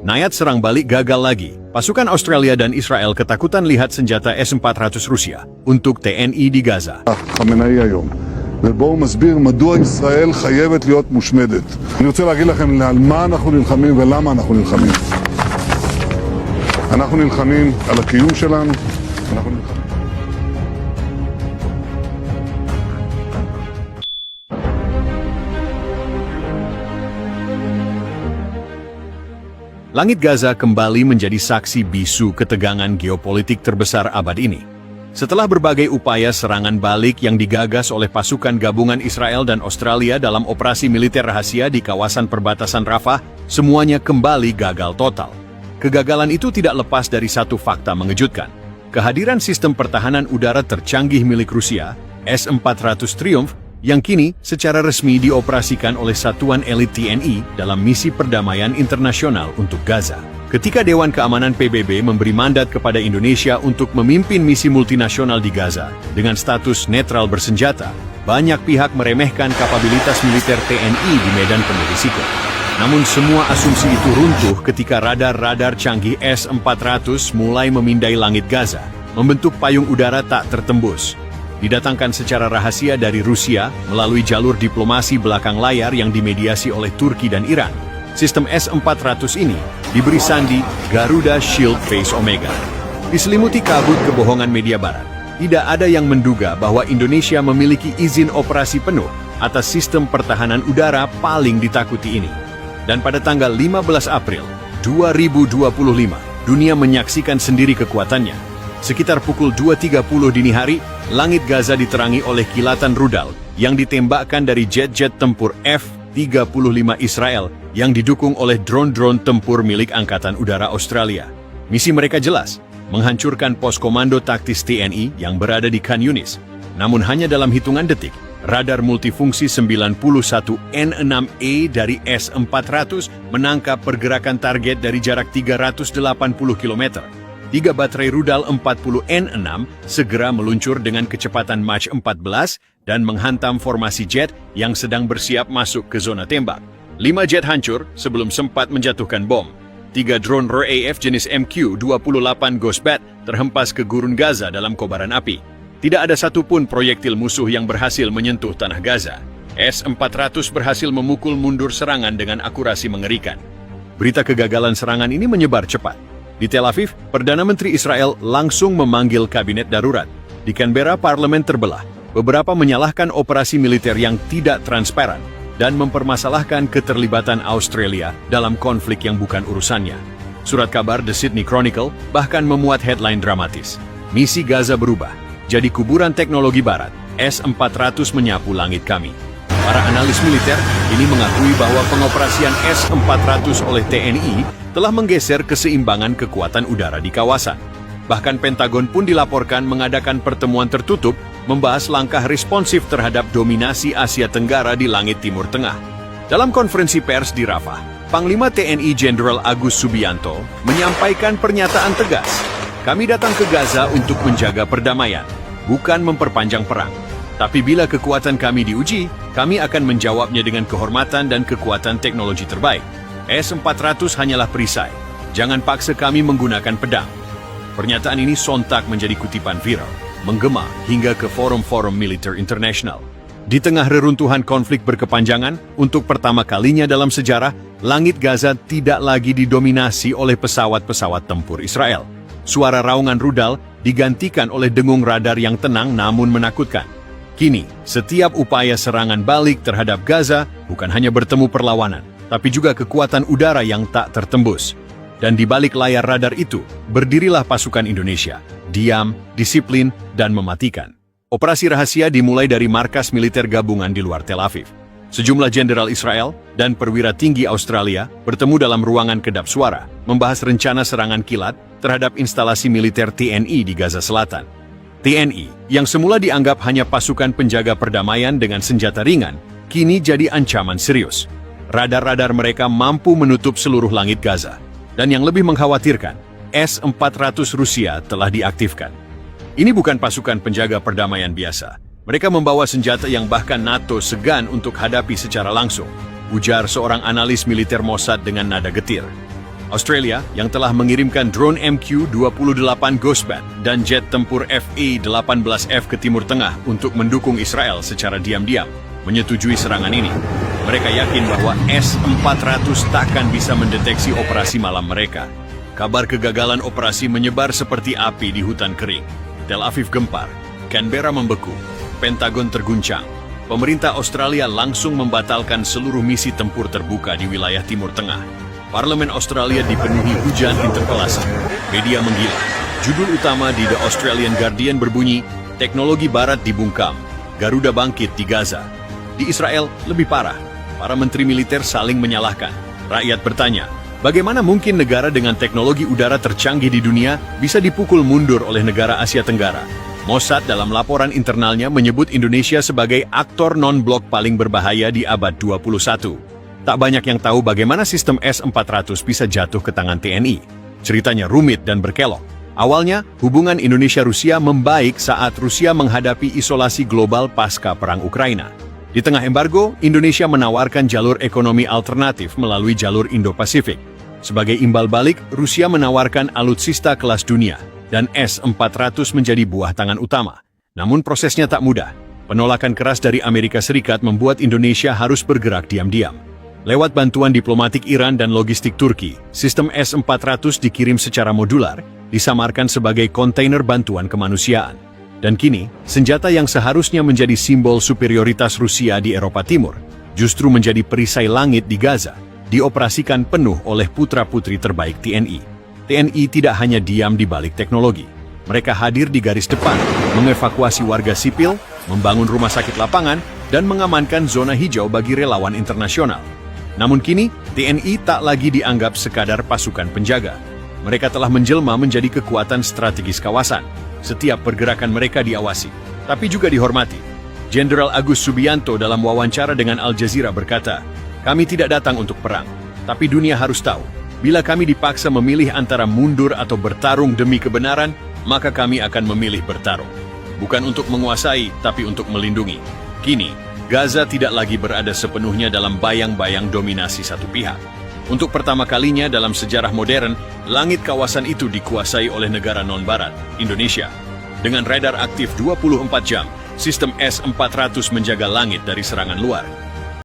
Nayat serang balik gagal lagi. Pasukan Australia dan Israel ketakutan lihat senjata S-400 Rusia untuk TNI di Gaza. חמינאי היום, ובו הוא מסביר מדוע ישראל חייבת להיות מושמדת. אני רוצה להגיד לכם על מה אנחנו נלחמים ולמה אנחנו נלחמים. אנחנו נלחמים על הקיום שלנו, אנחנו נלחמים. Langit Gaza kembali menjadi saksi bisu ketegangan geopolitik terbesar abad ini. Setelah berbagai upaya serangan balik yang digagas oleh pasukan gabungan Israel dan Australia dalam operasi militer rahasia di kawasan perbatasan Rafah, semuanya kembali gagal total. Kegagalan itu tidak lepas dari satu fakta mengejutkan. Kehadiran sistem pertahanan udara tercanggih milik Rusia, S-400 Triumph, yang kini secara resmi dioperasikan oleh Satuan Elit TNI dalam misi perdamaian internasional untuk Gaza. Ketika Dewan Keamanan PBB memberi mandat kepada Indonesia untuk memimpin misi multinasional di Gaza dengan status netral bersenjata, banyak pihak meremehkan kapabilitas militer TNI di medan penuh risiko. Namun semua asumsi itu runtuh ketika radar-radar canggih S-400 mulai memindai langit Gaza, membentuk payung udara tak tertembus. Didatangkan secara rahasia dari Rusia melalui jalur diplomasi belakang layar yang dimediasi oleh Turki dan Iran. Sistem S-400 ini diberi sandi Garuda Shield Phase Omega. Diselimuti kabut kebohongan media barat, tidak ada yang menduga bahwa Indonesia memiliki izin operasi penuh atas sistem pertahanan udara paling ditakuti ini. Dan pada tanggal 15 April 2025, dunia menyaksikan sendiri kekuatannya. Sekitar pukul 2.30 dini hari, langit Gaza diterangi oleh kilatan rudal yang ditembakkan dari jet-jet tempur F-35 Israel yang didukung oleh drone-drone tempur milik Angkatan Udara Australia. Misi mereka jelas, menghancurkan pos komando taktis TNI yang berada di Khan Yunis. Namun hanya dalam hitungan detik, radar multifungsi 91N6E dari S-400 menangkap pergerakan target dari jarak 380 km. 3 baterai rudal 40N6 segera meluncur dengan kecepatan Mach 14 dan menghantam formasi jet yang sedang bersiap masuk ke zona tembak. 5 jet hancur sebelum sempat menjatuhkan bom. 3 drone RAF jenis MQ-28 Ghost-Bat terhempas ke gurun Gaza dalam kobaran api. Tidak ada satupun proyektil musuh yang berhasil menyentuh tanah Gaza. S-400 berhasil memukul mundur serangan dengan akurasi mengerikan. Berita kegagalan serangan ini menyebar cepat. Di Tel Aviv, Perdana Menteri Israel langsung memanggil kabinet darurat. Di Canberra, parlemen terbelah. Beberapa menyalahkan operasi militer yang tidak transparan dan mempermasalahkan keterlibatan Australia dalam konflik yang bukan urusannya. Surat kabar The Sydney Chronicle bahkan memuat headline dramatis. Misi Gaza berubah, jadi kuburan teknologi barat. S-400 menyapu langit kami. Para analis militer ini mengakui bahwa pengoperasian S-400 oleh TNI telah menggeser keseimbangan kekuatan udara di kawasan. Bahkan Pentagon pun dilaporkan mengadakan pertemuan tertutup membahas langkah responsif terhadap dominasi Asia Tenggara di langit Timur Tengah. Dalam konferensi pers di Rafah, Panglima TNI Jenderal Agus Subianto menyampaikan pernyataan tegas, "Kami datang ke Gaza untuk menjaga perdamaian, bukan memperpanjang perang. Tapi bila kekuatan kami diuji, kami akan menjawabnya dengan kehormatan dan kekuatan teknologi terbaik. S-400 hanyalah perisai. Jangan paksa kami menggunakan pedang." Pernyataan ini sontak menjadi kutipan viral, menggema hingga ke forum-forum militer internasional. Di tengah reruntuhan konflik berkepanjangan, untuk pertama kalinya dalam sejarah, langit Gaza tidak lagi didominasi oleh pesawat-pesawat tempur Israel. Suara raungan rudal digantikan oleh dengung radar yang tenang namun menakutkan. Kini, setiap upaya serangan balik terhadap Gaza bukan hanya bertemu perlawanan, tapi juga kekuatan udara yang tak tertembus. Dan di balik layar radar itu, berdirilah pasukan Indonesia, diam, disiplin, dan mematikan. Operasi rahasia dimulai dari markas militer gabungan di luar Tel Aviv. Sejumlah jenderal Israel dan perwira tinggi Australia bertemu dalam ruangan kedap suara, membahas rencana serangan kilat terhadap instalasi militer TNI di Gaza Selatan. TNI, yang semula dianggap hanya pasukan penjaga perdamaian dengan senjata ringan, kini jadi ancaman serius. Radar-radar mereka mampu menutup seluruh langit Gaza. Dan yang lebih mengkhawatirkan, S-400 Rusia telah diaktifkan. Ini bukan pasukan penjaga perdamaian biasa. Mereka membawa senjata yang bahkan NATO segan untuk hadapi secara langsung, ujar seorang analis militer Mossad dengan nada getir. Australia yang telah mengirimkan drone MQ-28 Ghost Bat dan jet tempur FA-18F ke Timur Tengah untuk mendukung Israel secara diam-diam, menyetujui serangan ini. Mereka yakin bahwa S-400 takkan bisa mendeteksi operasi malam mereka. Kabar kegagalan operasi menyebar seperti api di hutan kering. Tel Aviv gempar, Canberra membeku, Pentagon terguncang. Pemerintah Australia langsung membatalkan seluruh misi tempur terbuka di wilayah Timur Tengah. Parlemen Australia dipenuhi hujan interpelasi. Media menggila. Judul utama di The Australian Guardian berbunyi, teknologi barat dibungkam, Garuda bangkit di Gaza. Di Israel lebih parah. Para menteri militer saling menyalahkan. Rakyat bertanya, bagaimana mungkin negara dengan teknologi udara tercanggih di dunia bisa dipukul mundur oleh negara Asia Tenggara? Mossad dalam laporan internalnya menyebut Indonesia sebagai aktor non-blok paling berbahaya di abad 21. Tak banyak yang tahu bagaimana sistem S-400 bisa jatuh ke tangan TNI. Ceritanya rumit dan berkelok. Awalnya, hubungan Indonesia-Rusia membaik saat Rusia menghadapi isolasi global pasca Perang Ukraina. Di tengah embargo, Indonesia menawarkan jalur ekonomi alternatif melalui jalur Indo-Pasifik. Sebagai imbal balik, Rusia menawarkan alutsista kelas dunia, dan S-400 menjadi buah tangan utama. Namun prosesnya tak mudah. Penolakan keras dari Amerika Serikat membuat Indonesia harus bergerak diam-diam. Lewat bantuan diplomatik Iran dan logistik Turki, sistem S-400 dikirim secara modular, disamarkan sebagai kontainer bantuan kemanusiaan. Dan kini, senjata yang seharusnya menjadi simbol superioritas Rusia di Eropa Timur, justru menjadi perisai langit di Gaza, dioperasikan penuh oleh putra-putri terbaik TNI. TNI tidak hanya diam di balik teknologi. Mereka hadir di garis depan, mengevakuasi warga sipil, membangun rumah sakit lapangan, dan mengamankan zona hijau bagi relawan internasional. Namun kini, TNI tak lagi dianggap sekadar pasukan penjaga. Mereka telah menjelma menjadi kekuatan strategis kawasan. Setiap pergerakan mereka diawasi, tapi juga dihormati. Jenderal Agus Subianto dalam wawancara dengan Al Jazeera berkata, "Kami tidak datang untuk perang, tapi dunia harus tahu, bila kami dipaksa memilih antara mundur atau bertarung demi kebenaran, maka kami akan memilih bertarung. Bukan untuk menguasai, tapi untuk melindungi." Kini, Gaza tidak lagi berada sepenuhnya dalam bayang-bayang dominasi satu pihak. Untuk pertama kalinya dalam sejarah modern, langit kawasan itu dikuasai oleh negara non-barat, Indonesia. Dengan radar aktif 24 jam, sistem S-400 menjaga langit dari serangan luar.